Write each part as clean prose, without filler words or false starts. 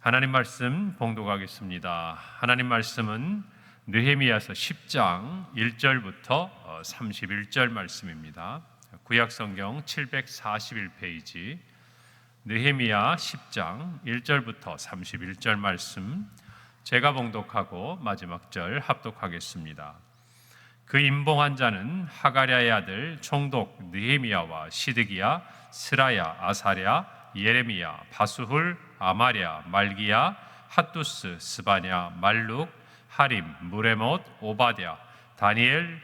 하나님 말씀 봉독하겠습니다. 하나님 말씀은 느헤미야서 10장 1절부터 31절 말씀입니다. 구약성경 741페이지 느헤미야 10장 1절부터 31절 말씀, 제가 봉독하고 마지막 절 합독하겠습니다. 그 임봉한 자는 하가랴의 아들 총독 느헤미야와 시드기야, 스라야, 아사랴, 예레미야, 바수훌, 아마랴, 말기야, 핫두스, 스바냐, 말룩, 하림, 무레못, 오바댜, 다니엘,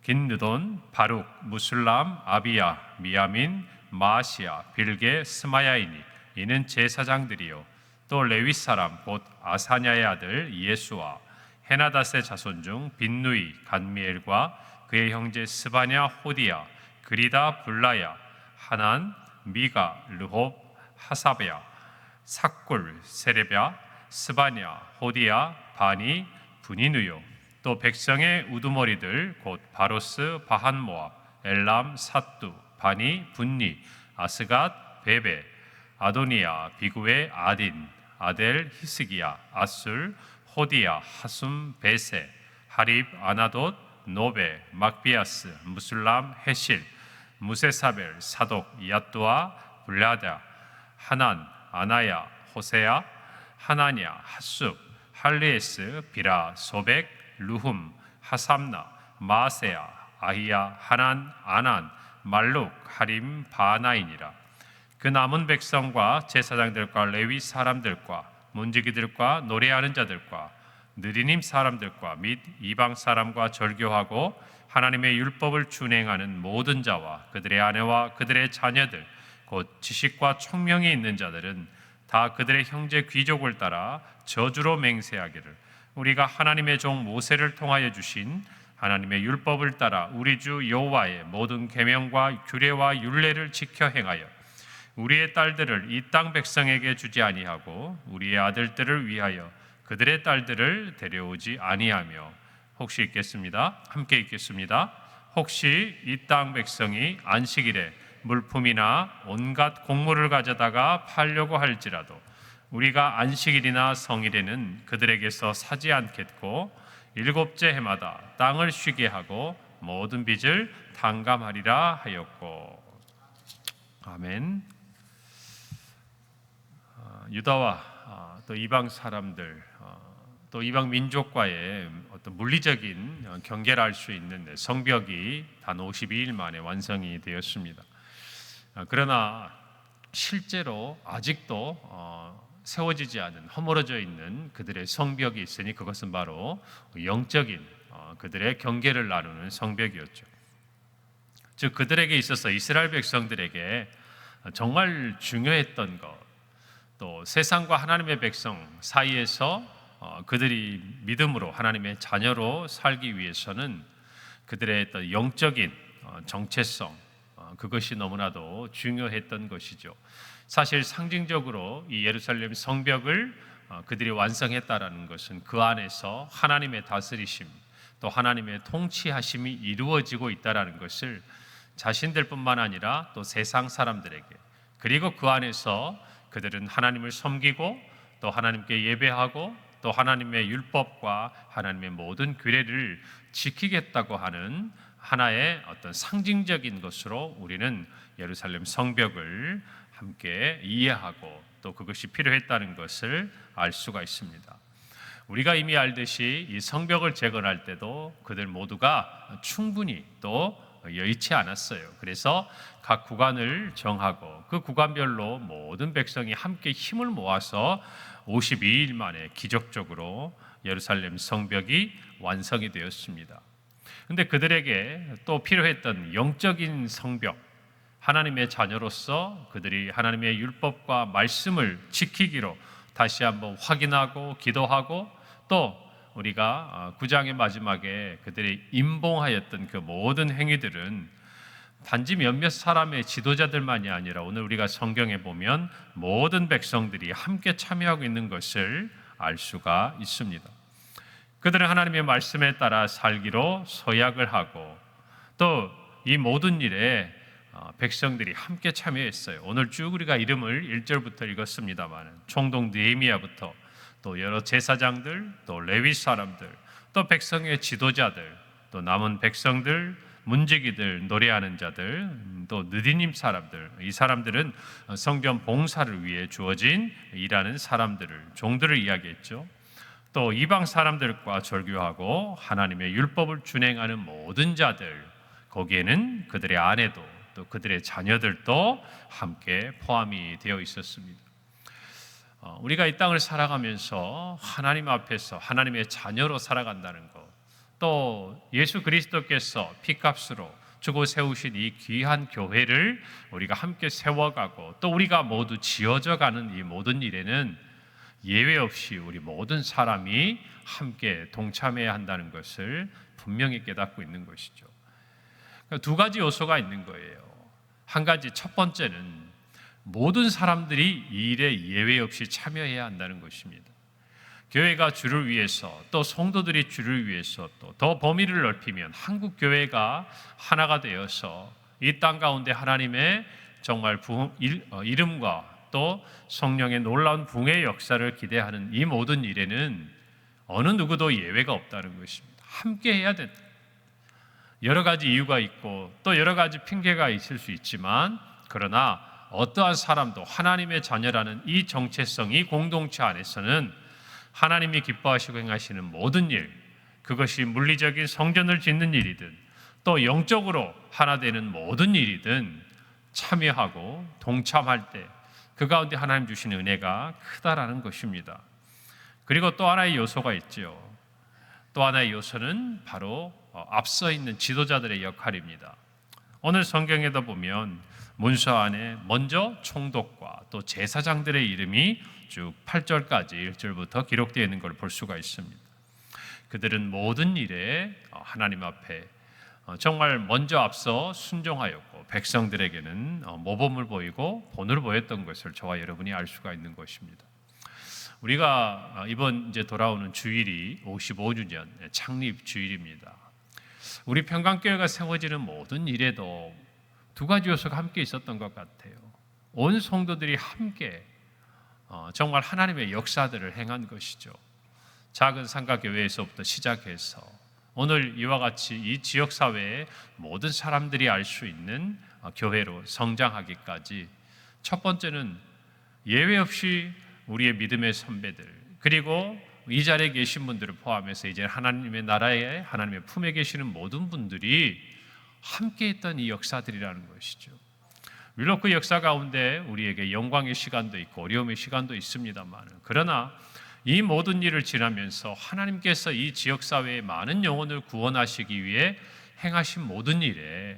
긴느돈, 바룩, 무술람, 아비야, 미야민, 마시야, 빌게, 스마야이니, 이는 제사장들이요. 또 레위 사람 곧 아사냐의 아들 예수와 헤나닷의 자손 중 빈누이, 간미엘과 그의 형제 스바냐, 호디야, 그리다, 블라야, 하난, 미가, 르홉, 하사베야, 삭굴, 세레베야, 스바냐, 호디야, 바니, 분이누요. 또 백성의 우두머리들 곧 바로스, 바한모압, 엘람, 사뚜, 바니, 분니, 아스갓, 베베, 아도니야, 비구의 아딘, 아델, 히스기야, 아술, 호디야, 하숨, 베세, 하립, 아나돗, 노베, 막비아스, 무술람, 헤실, 무세사벨, 사독, 야뚜아, 블라다, 하난, 아나야, 호세야, 하나냐, 핫숲, 할리에스, 비라, 소백, 루흠, 하삼나, 마세야, 아히야, 하난, 아난, 말룩, 하림, 바나이니라. 그 남은 백성과 제사장들과 레위 사람들과 문지기들과 노래하는 자들과 느리님 사람들과 및 이방 사람과 절교하고 하나님의 율법을 준행하는 모든 자와 그들의 아내와 그들의 자녀들 곧 지식과 총명이 있는 자들은 다 그들의 형제 귀족을 따라 저주로 맹세하기를, 우리가 하나님의 종 모세를 통하여 주신 하나님의 율법을 따라 우리 주 여호와의 모든 계명과 규례와 율례를 지켜 행하여 우리의 딸들을 이 땅 백성에게 주지 아니하고 우리의 아들들을 위하여 그들의 딸들을 데려오지 아니하며. 혹시 읽겠습니다. 함께 읽겠습니다. 혹시 이 땅 백성이 안식일에 물품이나 온갖 곡물을 가져다가 팔려고 할지라도 우리가 안식일이나 성일에는 그들에게서 사지 않겠고 일곱째 해마다 땅을 쉬게 하고 모든 빚을 탕감하리라 하였고. 아멘. 유다와 또 이방 사람들, 또 이방 민족과의 어떤 물리적인 경계를 할 수 있는 성벽이 단 52일 만에 완성이 되었습니다. 그러나 실제로 아직도 세워지지 않은 허물어져 있는 그들의 성벽이 있으니 그것은 바로 영적인 그들의 경계를 나누는 성벽이었죠. 즉 그들에게 있어서 이스라엘 백성들에게 정말 중요했던 것, 또 세상과 하나님의 백성 사이에서 그들이 믿음으로 하나님의 자녀로 살기 위해서는 그들의 어떤 영적인 정체성, 그것이 너무나도 중요했던 것이죠. 사실 상징적으로 이 예루살렘 성벽을 그들이 완성했다라는 것은 그 안에서 하나님의 다스리심, 또 하나님의 통치하심이 이루어지고 있다라는 것을 자신들뿐만 아니라 또 세상 사람들에게, 그리고 그 안에서 그들은 하나님을 섬기고 또 하나님께 예배하고 또 하나님의 율법과 하나님의 모든 규례를 지키겠다고 하는 하나의 어떤 상징적인 것으로 우리는 예루살렘 성벽을 함께 이해하고 또 그것이 필요했다는 것을 알 수가 있습니다. 우리가 이미 알듯이 이 성벽을 재건할 때도 그들 모두가 충분히 또 여의치 않았어요. 그래서 각 구간을 정하고 그 구간별로 모든 백성이 함께 힘을 모아서 52일 만에 기적적으로 예루살렘 성벽이 완성이 되었습니다. 그런데 그들에게 또 필요했던 영적인 성벽, 하나님의 자녀로서 그들이 하나님의 율법과 말씀을 지키기로 다시 한번 확인하고 기도하고, 또 우리가 9장의 마지막에 그들이 임봉하였던 그 모든 행위들은 단지 몇몇 사람의 지도자들만이 아니라 오늘 우리가 성경에 보면 모든 백성들이 함께 참여하고 있는 것을 알 수가 있습니다. 그들은 하나님의 말씀에 따라 살기로 서약을 하고 또 이 모든 일에 백성들이 함께 참여했어요. 오늘 쭉 우리가 이름을 1절부터 읽었습니다만 총독 느헤미야부터 또 여러 제사장들, 또 레위 사람들, 또 백성의 지도자들, 또 남은 백성들, 문지기들, 노래하는 자들, 또 느디님 사람들, 이 사람들은 성전 봉사를 위해 주어진 일하는 사람들을, 종들을 이야기했죠. 또 이방 사람들과 절교하고 하나님의 율법을 준행하는 모든 자들, 거기에는 그들의 아내도 또 그들의 자녀들도 함께 포함이 되어 있었습니다. 우리가 이 땅을 살아가면서 하나님 앞에서 하나님의 자녀로 살아간다는 것, 또 예수 그리스도께서 피값으로 주고 세우신 이 귀한 교회를 우리가 함께 세워가고 또 우리가 모두 지어져 가는 이 모든 일에는 예외 없이 우리 모든 사람이 함께 동참해야 한다는 것을 분명히 깨닫고 있는 것이죠. 두 가지 요소가 있는 거예요. 한 가지, 첫 번째는 모든 사람들이 이 일에 예외 없이 참여해야 한다는 것입니다. 교회가 주를 위해서, 또 성도들이 주를 위해서 또 더 범위를 넓히면 한국 교회가 하나가 되어서 이 땅 가운데 하나님의 정말 이름과 또 성령의 놀라운 붕의 역사를 기대하는 이 모든 일에는 어느 누구도 예외가 없다는 것입니다. 함께 해야 된다. 여러 가지 이유가 있고 또 여러 가지 핑계가 있을 수 있지만, 그러나 어떠한 사람도 하나님의 자녀라는 이 정체성, 이 공동체 안에서는 하나님이 기뻐하시고 행하시는 모든 일, 그것이 물리적인 성전을 짓는 일이든 또 영적으로 하나 되는 모든 일이든 참여하고 동참할 때 그 가운데 하나님 주신 은혜가 크다라는 것입니다. 그리고 또 하나의 요소가 있죠. 또 하나의 요소는 바로 앞서 있는 지도자들의 역할입니다. 오늘 성경에도 보면 문서 안에 먼저 총독과 또 제사장들의 이름이 쭉 8절까지 1절부터 기록되어 있는 걸 볼 수가 있습니다. 그들은 모든 일에 하나님 앞에 정말 먼저 앞서 순종하였고 백성들에게는 모범을 보이고 본을 보였던 것을 저와 여러분이 알 수가 있는 것입니다. 우리가 이번 이제 돌아오는 주일이 55주년 창립 주일입니다. 우리 평강교회가 세워지는 모든 일에도 두 가지 요소가 함께 있었던 것 같아요. 온 성도들이 함께 정말 하나님의 역사들을 행한 것이죠. 작은 상가교회에서부터 시작해서 오늘 이와 같이 이 지역사회의 모든 사람들이 알 수 있는 교회로 성장하기까지, 첫 번째는 예외 없이 우리의 믿음의 선배들, 그리고 이 자리에 계신 분들을 포함해서 이제 하나님의 나라에 하나님의 품에 계시는 모든 분들이 함께 했던 이 역사들이라는 것이죠. 물론 그 역사 가운데 우리에게 영광의 시간도 있고 어려움의 시간도 있습니다만, 그러나 이 모든 일을 지나면서 하나님께서 이 지역사회의 많은 영혼을 구원하시기 위해 행하신 모든 일에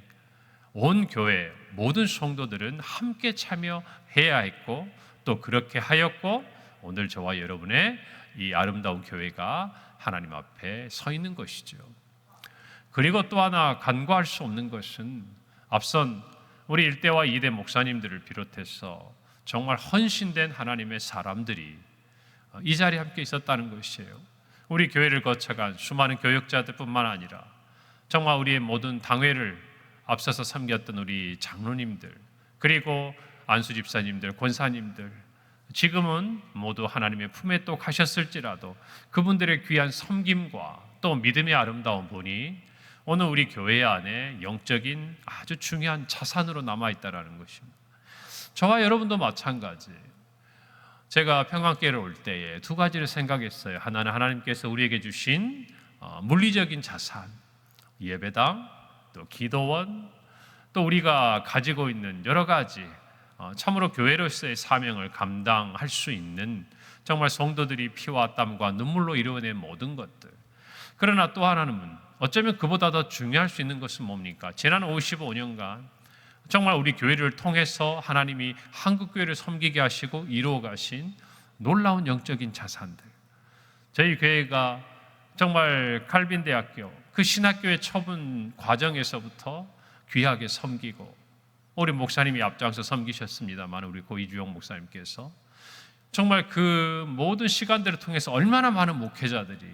온 교회, 모든 성도들은 함께 참여해야 했고 또 그렇게 하였고, 오늘 저와 여러분의 이 아름다운 교회가 하나님 앞에 서 있는 것이죠. 그리고 또 하나 간과할 수 없는 것은 앞선 우리 1대와 2대 목사님들을 비롯해서 정말 헌신된 하나님의 사람들이 이 자리에 함께 있었다는 것이에요. 우리 교회를 거쳐간 수많은 교역자들뿐만 아니라 정말 우리의 모든 당회를 앞서서 섬겼던 우리 장로님들, 그리고 안수 집사님들, 권사님들, 지금은 모두 하나님의 품에 또 가셨을지라도 그분들의 귀한 섬김과 또 믿음의 아름다운 분이 오늘 우리 교회 안에 영적인 아주 중요한 자산으로 남아있다는 것입니다. 저와 여러분도 마찬가지. 제가 평강교회를 올 때에 두 가지를 생각했어요. 하나는 하나님께서 우리에게 주신 물리적인 자산, 예배당, 또 기도원, 또 우리가 가지고 있는 여러 가지 참으로 교회로서의 사명을 감당할 수 있는 정말 성도들이 피와 땀과 눈물로 이루어낸 모든 것들. 그러나 또 하나는 어쩌면 그보다 더 중요할 수 있는 것은 뭡니까? 지난 55년간 정말 우리 교회를 통해서 하나님이 한국교회를 섬기게 하시고 이루어 가신 놀라운 영적인 자산들. 저희 교회가 정말 칼빈대학교 그 신학교의 처분 과정에서부터 귀하게 섬기고, 우리 목사님이 앞장서 섬기셨습니다만 우리 고이주영 목사님께서 정말 그 모든 시간들을 통해서 얼마나 많은 목회자들이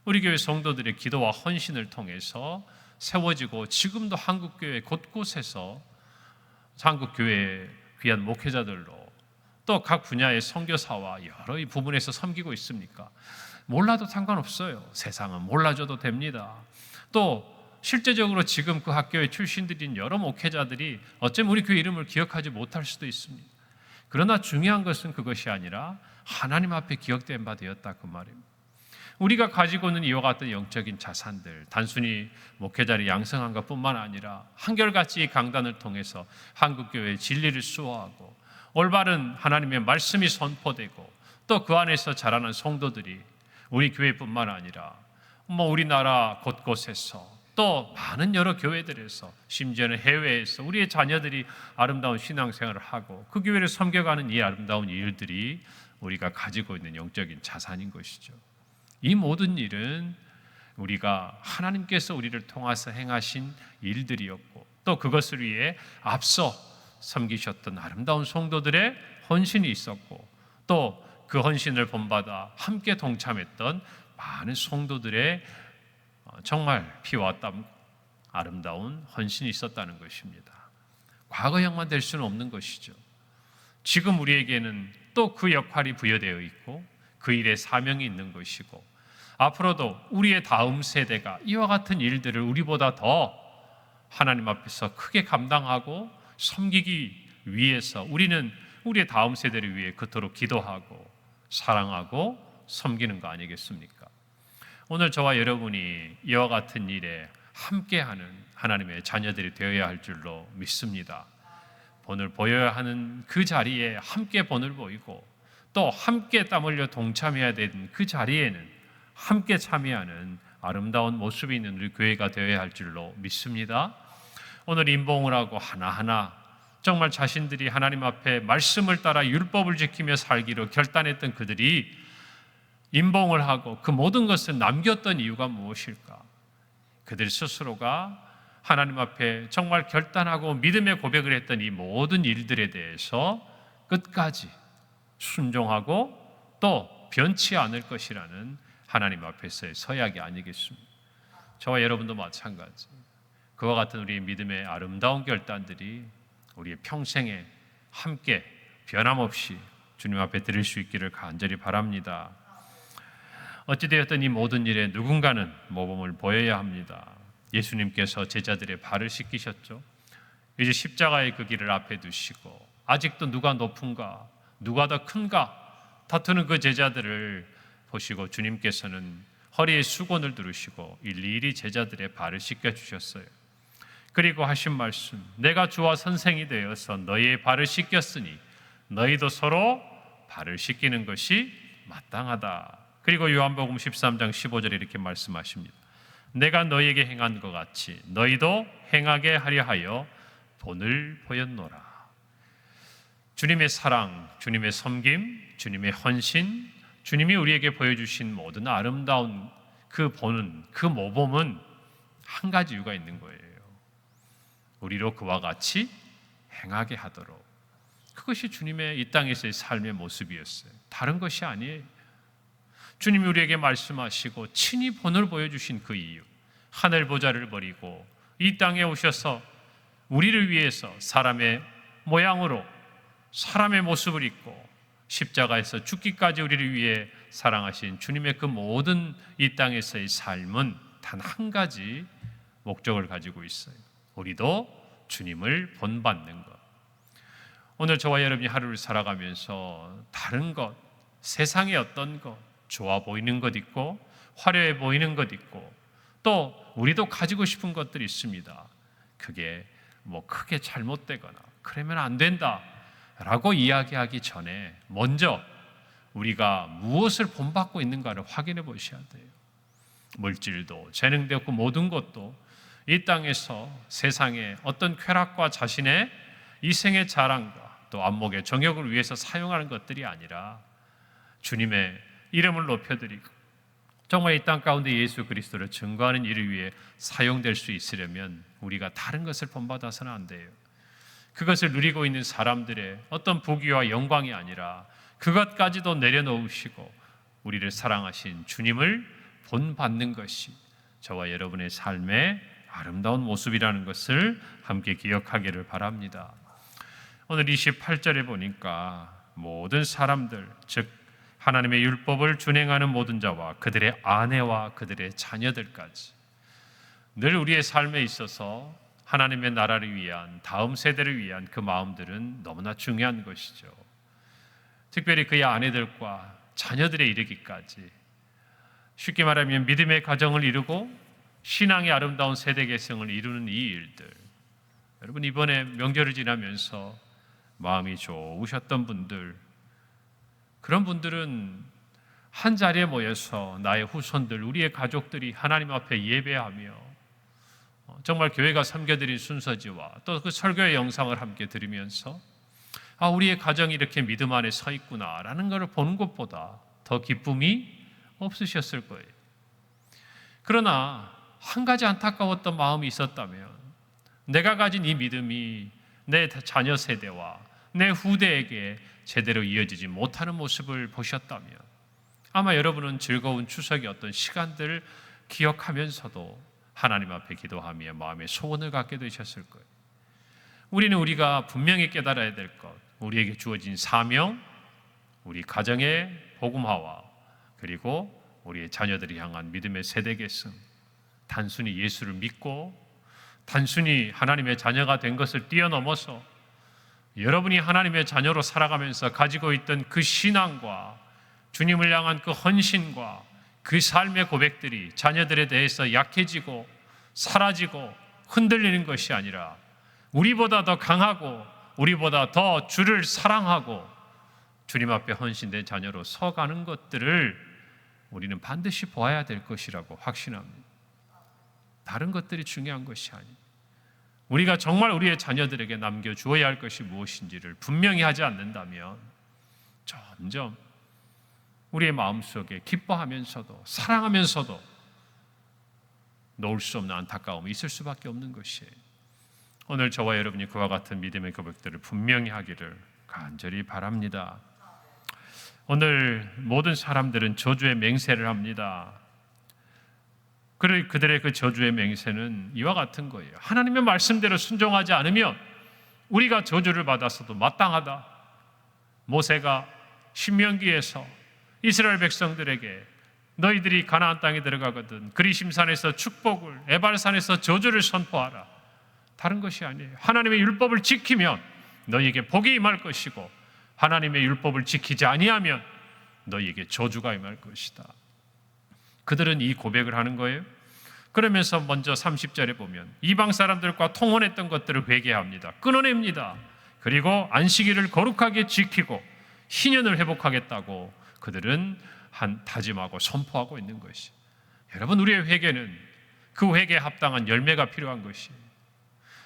우리 교회 성도들의 기도와 헌신을 통해서 세워지고 지금도 한국교회 곳곳에서 한국 교회의 귀한 목회자들로 또 각 분야의 선교사와 여러 이 부분에서 섬기고 있습니까? 몰라도 상관없어요. 세상은 몰라줘도 됩니다. 또 실제적으로 지금 그 학교의 출신들인 여러 목회자들이 어쩌면 우리 교회 이름을 기억하지 못할 수도 있습니다. 그러나 중요한 것은 그것이 아니라 하나님 앞에 기억된 바 되었다 그 말입니다. 우리가 가지고 있는 이와 같은 영적인 자산들, 단순히 목회자를 양성한 것뿐만 아니라 한결같이 강단을 통해서 한국교회의 진리를 수호하고 올바른 하나님의 말씀이 선포되고 또 그 안에서 자라는 성도들이 우리 교회뿐만 아니라 우리나라 곳곳에서 또 많은 여러 교회들에서 심지어는 해외에서 우리의 자녀들이 아름다운 신앙생활을 하고 그 교회를 섬겨가는 이 아름다운 일들이 우리가 가지고 있는 영적인 자산인 것이죠. 이 모든 일은 우리가 하나님께서 우리를 통해서 행하신 일들이었고 또 그것을 위해 앞서 섬기셨던 아름다운 성도들의 헌신이 있었고 또 그 헌신을 본받아 함께 동참했던 많은 성도들의 정말 피와 땀 아름다운 헌신이 있었다는 것입니다. 과거형만 될 수는 없는 것이죠. 지금 우리에게는 또 그 역할이 부여되어 있고 그 일에 사명이 있는 것이고 앞으로도 우리의 다음 세대가 이와 같은 일들을 우리보다 더 하나님 앞에서 크게 감당하고 섬기기 위해서 우리는 우리의 다음 세대를 위해 그토록 기도하고 사랑하고 섬기는 거 아니겠습니까? 오늘 저와 여러분이 이와 같은 일에 함께하는 하나님의 자녀들이 되어야 할 줄로 믿습니다. 본을 보여야 하는 그 자리에 함께 본을 보이고 또 함께 땀 흘려 동참해야 되는 그 자리에는 함께 참여하는 아름다운 모습이 있는 우리 교회가 되어야 할 줄로 믿습니다. 오늘 임봉을 하고 하나하나 정말 자신들이 하나님 앞에 말씀을 따라 율법을 지키며 살기로 결단했던 그들이 임봉을 하고 그 모든 것을 남겼던 이유가 무엇일까? 그들 스스로가 하나님 앞에 정말 결단하고 믿음의 고백을 했던 이 모든 일들에 대해서 끝까지 순종하고 또 변치 않을 것이라는 하나님 앞에서의 서약이 아니겠습니까? 저와 여러분도 마찬가지. 그와 같은 우리의 믿음의 아름다운 결단들이 우리의 평생에 함께 변함없이 주님 앞에 드릴 수 있기를 간절히 바랍니다. 어찌되었든 이 모든 일에 누군가는 모범을 보여야 합니다. 예수님께서 제자들의 발을 씻기셨죠. 이제 십자가의 그 길을 앞에 두시고 아직도 누가 높은가, 누가 더 큰가 다투는 그 제자들을 보시고 주님께서는 허리에 수건을 두르시고 일일이 제자들의 발을 씻겨주셨어요. 그리고 하신 말씀, 내가 주와 선생이 되어서 너희의 발을 씻겼으니 너희도 서로 발을 씻기는 것이 마땅하다. 그리고 요한복음 13장 15절에 이렇게 말씀하십니다. 내가 너희에게 행한 것 같이 너희도 행하게 하려 하여 본을 보였노라. 주님의 사랑, 주님의 섬김, 주님의 헌신, 주님이 우리에게 보여주신 모든 아름다운 그 본은, 그 모범은 한 가지 이유가 있는 거예요. 우리로 그와 같이 행하게 하도록. 그것이 주님의 이 땅에서의 삶의 모습이었어요. 다른 것이 아니에요. 주님이 우리에게 말씀하시고 친히 본을 보여주신 그 이유, 하늘 보좌를 버리고 이 땅에 오셔서 우리를 위해서 사람의 모양으로 사람의 모습을 입고 십자가에서 죽기까지 우리를 위해 사랑하신 주님의 그 모든 이 땅에서의 삶은 단 한 가지 목적을 가지고 있어요. 우리도 주님을 본받는 것. 오늘 저와 여러분이 하루를 살아가면서 다른 것, 세상의 어떤 것, 좋아 보이는 것 있고 화려해 보이는 것 있고 또 우리도 가지고 싶은 것들이 있습니다. 그게 크게 잘못되거나 그러면 안 된다 라고 이야기하기 전에 먼저 우리가 무엇을 본받고 있는가를 확인해 보셔야 돼요. 물질도 재능도 없고 모든 것도 이 땅에서 세상의 어떤 쾌락과 자신의 이생의 자랑과 또 안목의 정욕을 위해서 사용하는 것들이 아니라 주님의 이름을 높여드리고 정말 이 땅 가운데 예수 그리스도를 증거하는 일을 위해 사용될 수 있으려면 우리가 다른 것을 본받아서는 안 돼요. 그것을 누리고 있는 사람들의 어떤 부귀와 영광이 아니라 그것까지도 내려놓으시고 우리를 사랑하신 주님을 본받는 것이 저와 여러분의 삶의 아름다운 모습이라는 것을 함께 기억하기를 바랍니다. 오늘 28절에 보니까 모든 사람들, 즉 하나님의 율법을 준행하는 모든 자와 그들의 아내와 그들의 자녀들까지, 늘 우리의 삶에 있어서 하나님의 나라를 위한, 다음 세대를 위한 그 마음들은 너무나 중요한 것이죠. 특별히 그의 아내들과 자녀들에 이르기까지, 쉽게 말하면 믿음의 가정을 이루고 신앙의 아름다운 세대 계승을 이루는 이 일들, 여러분 이번에 명절을 지나면서 마음이 좋으셨던 분들, 그런 분들은 한 자리에 모여서 나의 후손들, 우리의 가족들이 하나님 앞에 예배하며 정말 교회가 섬겨드린 순서지와 또 그 설교의 영상을 함께 들으면서 우리의 가정이 이렇게 믿음 안에 서 있구나라는 것을 보는 것보다 더 기쁨이 없으셨을 거예요. 그러나 한 가지 안타까웠던 마음이 있었다면, 내가 가진 이 믿음이 내 자녀 세대와 내 후대에게 제대로 이어지지 못하는 모습을 보셨다면 아마 여러분은 즐거운 추석의 어떤 시간들을 기억하면서도 하나님 앞에 기도하며 마음의 소원을 갖게 되셨을 거예요. 우리는 우리가 분명히 깨달아야 될 것, 우리에게 주어진 사명, 우리 가정의 복음화와 그리고 우리의 자녀들이 향한 믿음의 세대 계승, 단순히 예수를 믿고 단순히 하나님의 자녀가 된 것을 뛰어넘어서 여러분이 하나님의 자녀로 살아가면서 가지고 있던 그 신앙과 주님을 향한 그 헌신과 그 삶의 고백들이 자녀들에 대해서 약해지고 사라지고 흔들리는 것이 아니라 우리보다 더 강하고 우리보다 더 주를 사랑하고 주님 앞에 헌신된 자녀로 서가는 것들을 우리는 반드시 보아야 될 것이라고 확신합니다. 다른 것들이 중요한 것이 아니에요. 우리가 정말 우리의 자녀들에게 남겨주어야 할 것이 무엇인지를 분명히 하지 않는다면 점점 우리의 마음속에 기뻐하면서도 사랑하면서도 놓을 수 없는 안타까움이 있을 수밖에 없는 것이에요. 오늘 저와 여러분이 그와 같은 믿음의 고백들을 분명히 하기를 간절히 바랍니다. 오늘 모든 사람들은 저주의 맹세를 합니다. 그들의 그 저주의 맹세는 이와 같은 거예요. 하나님의 말씀대로 순종하지 않으면 우리가 저주를 받았어도 마땅하다. 모세가 신명기에서 이스라엘 백성들에게 너희들이 가나안 땅에 들어가거든 그리심산에서 축복을, 에발산에서 저주를 선포하라. 다른 것이 아니에요. 하나님의 율법을 지키면 너희에게 복이 임할 것이고 하나님의 율법을 지키지 아니하면 너희에게 저주가 임할 것이다. 그들은 이 고백을 하는 거예요. 그러면서 먼저 30절에 보면 이방 사람들과 통혼했던 것들을 회개합니다. 끊어냅니다. 그리고 안식일을 거룩하게 지키고 희년을 회복하겠다고 그들은 다짐하고 선포하고 있는 것이. 여러분, 우리의 회개는 그 회개에 합당한 열매가 필요한 것이에요.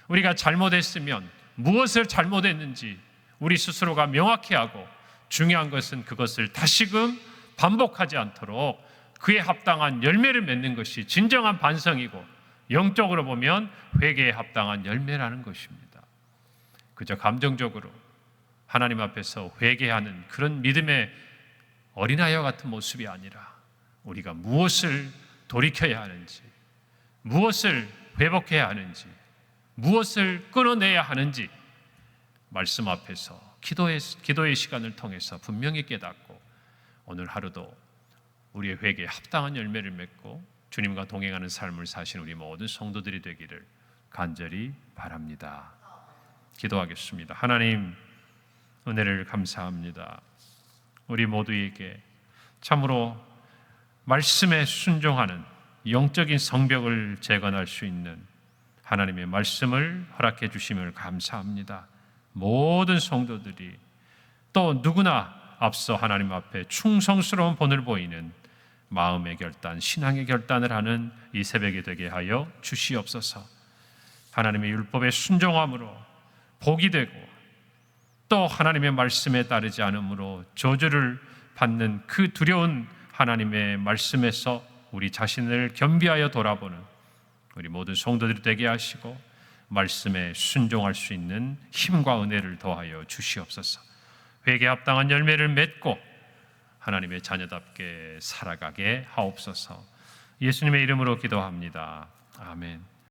우리가 잘못했으면 무엇을 잘못했는지 우리 스스로가 명확히 하고, 중요한 것은 그것을 다시금 반복하지 않도록 그에 합당한 열매를 맺는 것이 진정한 반성이고, 영적으로 보면 회개에 합당한 열매라는 것입니다. 그저 감정적으로 하나님 앞에서 회개하는 그런 믿음의 어린아이와 같은 모습이 아니라 우리가 무엇을 돌이켜야 하는지, 무엇을 회복해야 하는지, 무엇을 끊어내야 하는지 말씀 앞에서 기도의 시간을 통해서 분명히 깨닫고 오늘 하루도 우리의 회개에 합당한 열매를 맺고 주님과 동행하는 삶을 사신 우리 모든 성도들이 되기를 간절히 바랍니다. 기도하겠습니다. 하나님, 은혜를 감사합니다. 우리 모두에게 참으로 말씀에 순종하는 영적인 성벽을 재건할 수 있는 하나님의 말씀을 허락해 주심을 감사합니다. 모든 성도들이 또 누구나 앞서 하나님 앞에 충성스러운 본을 보이는 마음의 결단, 신앙의 결단을 하는 이 새벽이 되게 하여 주시옵소서. 하나님의 율법에 순종함으로 복이 되고 또 하나님의 말씀에 따르지 않으므로 저주를 받는 그 두려운 하나님의 말씀에서 우리 자신을 겸비하여 돌아보는 우리 모든 성도들이 되게 하시고 말씀에 순종할 수 있는 힘과 은혜를 더하여 주시옵소서. 회개에 합당한 열매를 맺고 하나님의 자녀답게 살아가게 하옵소서. 예수님의 이름으로 기도합니다. 아멘.